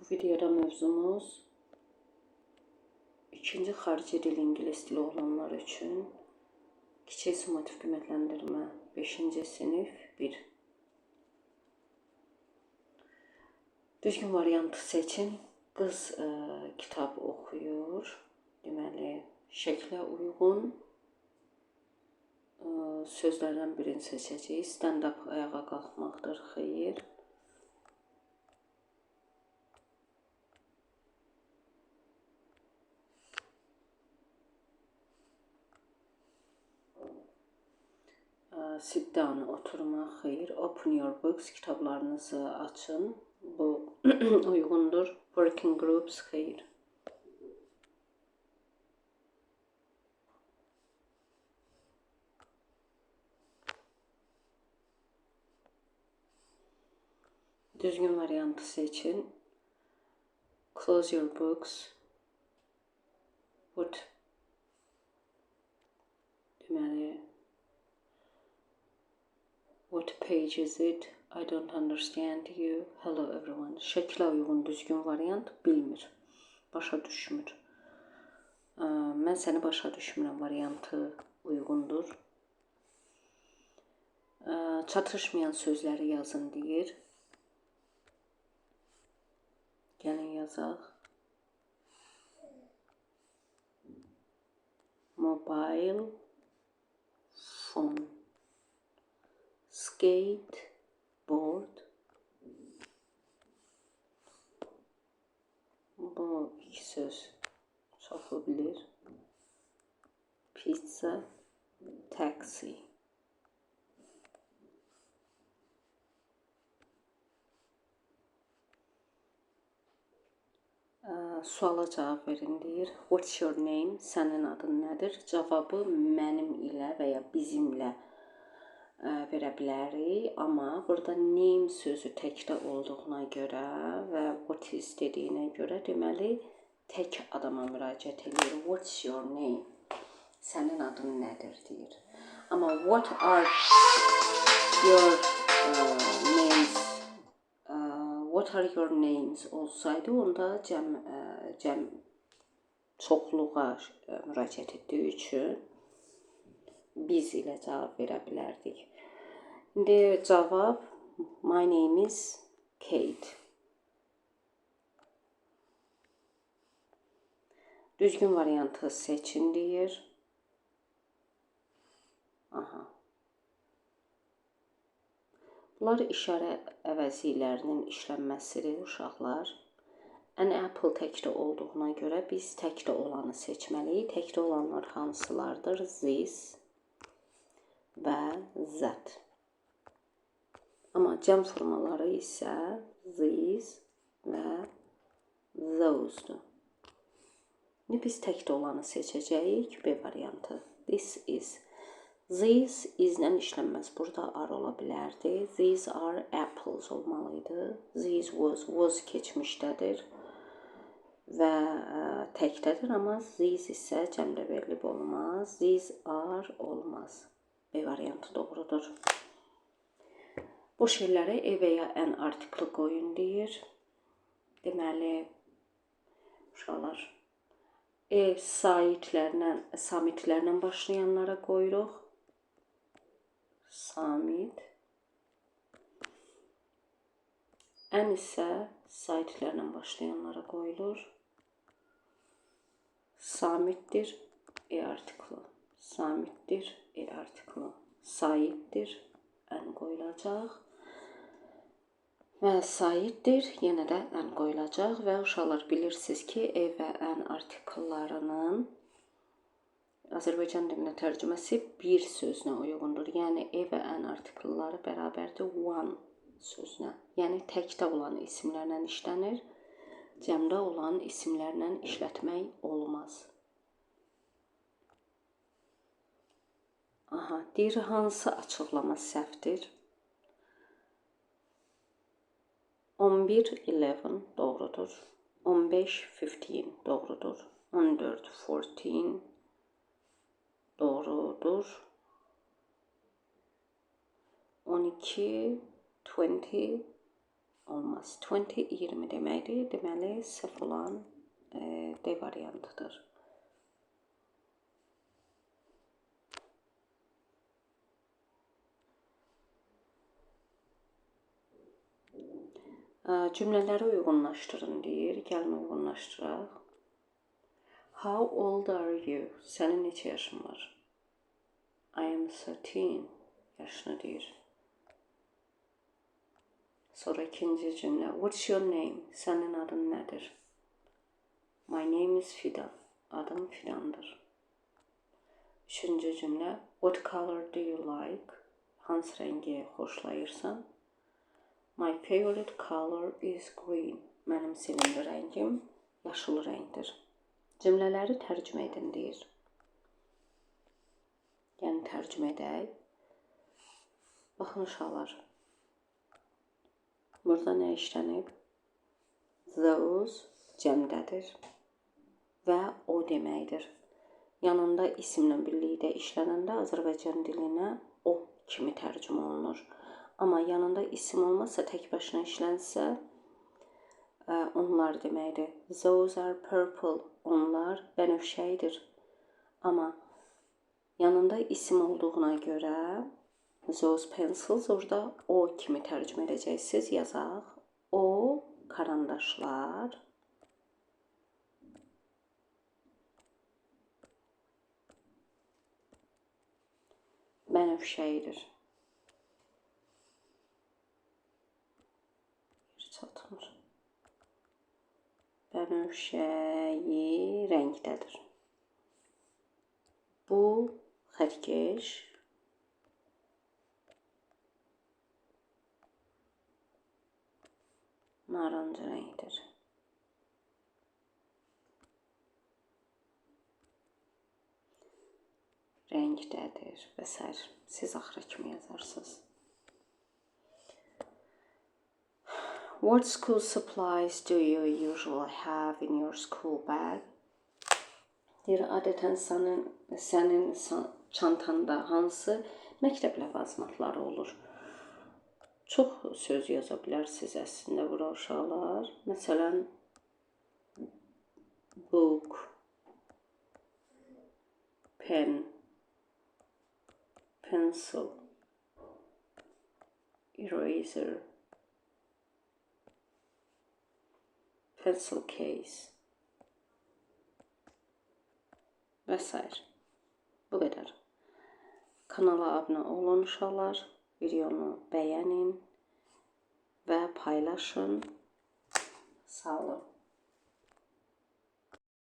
Bu videoda mövzumuz ikinci xarici dil ingilis dili olanlar üçün kiçik summativ qiymətləndirmə 5-ci sinif 1. Düzgün variantı seçin. Qız kitab oxuyur. Deməli, şəklə uyğun sözlərdən birini seçəcəyik. Stand up ayağa qalxmaqdır, xeyr. Sit down, oturmaq, xeyr. Open your books, kitablarınızı açın. Bu uyğundur. Working groups, xeyr. Düzgün variantı seçin. Close your books. What page is it? I don't understand you. Hello everyone. Şəklə uyğun düzgün variant bilmir. Başa düşmür. Mən səni başa düşmürəm variantı uyğundur. Çatışmayan sözləri yazın deyir. Gəlin yazaq. Mobile phone. Skateboard. Bu iki söz çoxu bilir. Pizza, taxi. Suala cavab verin deyir. What's your name? Sənin adın nədir? Cavabı mənim ilə və ya bizimlə verə bilərik. Amma burada name sözü təkdə olduğuna görə və what is dediyinə görə deməli tək adama müraciət edir. What's your name? Sənin adın nədir deyir. Amma what are your names? What are your names olsaydı onda cəm çoxluğa müraciət etdiyi üçün biz ilə cavab verə bilərdik. İndi cavab my name is Kate. Düzgün variantı seçin deyir. Aha. Bunlar işarə əvəzilərinin işlənməsidir uşaqlar. An apple təkdə olduğuna görə biz təkdə olanı seçməliyik. Təkdə olanlar hansılardır? This və that. Amma cəm formaları isə these və those'dur. İndi biz təkdə olanı seçəcəyik. B variantı. This is. These is-lə işlənməz. Burada are ola bilərdi. These are apples olmalıydı. These was keçmişdədir və təkdədir. Amma these isə cəmdə verilib olmaz. These are olmaz. B variantı doğrudur. Bu şeyləri e və ya ən artiklı qoyun deyir. Deməli, uşaqlar, samitlərlə başlayanlara qoyuruq. Samit. Ən isə saitlərlə başlayanlara qoyulur. Samitdir, artiklı. Samitdir, artiklı. Saitdir, ən qoyulacaq. Və saitdir, yenə də ən qoyulacaq. Və uşaqlar bilirsiniz ki, və ən artikllarının Azərbaycan dilində tərcüməsi bir sözünə uyğundur. Yəni, və ən artiklları bərabərdir one sözünə. Yəni, təkdə olan isimlərlə işlənir. Cəmdə olan isimlərlə işlətmək olmaz. Aha, deyir, hansı açıqlama səhvdir? 11-11 doğrudur. 15-15 doğrudur. 14-14 doğrudur. 12-20 olmaz. 20 20 deməkdir. Deməli səhv olan D variantıdır. Cümlələri uyğunlaşdırın deyir. Gəlin uyğunlaşdıraq. How old are you? Sənin neçə yaşın var? I am 13. Yaşını deyir. Sonra ikinci cümlə. What's your name? Sənin adın nədir? My name is Fidan. Adım Fidandır. Üçüncü cümlə. What color do you like? Hansı rəngi xoşlayırsan? My favorite color is green. Mənim sevimli rəngim yaşıl rəngdir. Cümlələri tərcümə edin deyir. Yəni tərcümə edək. Baxın uşaqlar. Burada nə işlənib? Those cəmdədir və o deməkdir. Yanında isimlə birlikdə işlənəndə Azərbaycan dilinə o kimi tərcümə olunur. Amma yanında isim olmazsa, tək başına işlənsə, onlar deməkdir. Those are purple. Onlar bənövşəyidir. Amma yanında isim olduğuna görə those pencils orada o kimi tərcümə edəcəksiniz. Yazaq. O karandaşlar bənövşəyidir. Çatmır. Bənövşəyi rəngdədir. Bu xətkeş narıncı rəngdir. Rəngdədir və s. Siz axıra kimi yazarsınız. What school supplies do you usually have in your school bag? Deyir, adətən sənin çantanda hansı məktəb ləvazimatları olur? Çox söz yaza bilərsiniz əslində bura uşaqlar. Məsələn, book, pen, pencil, eraser, pencil case və s. Bu qədər. Kanala abunə olun uşaqlar. Videonu bəyənin və paylaşın. Sağ olun.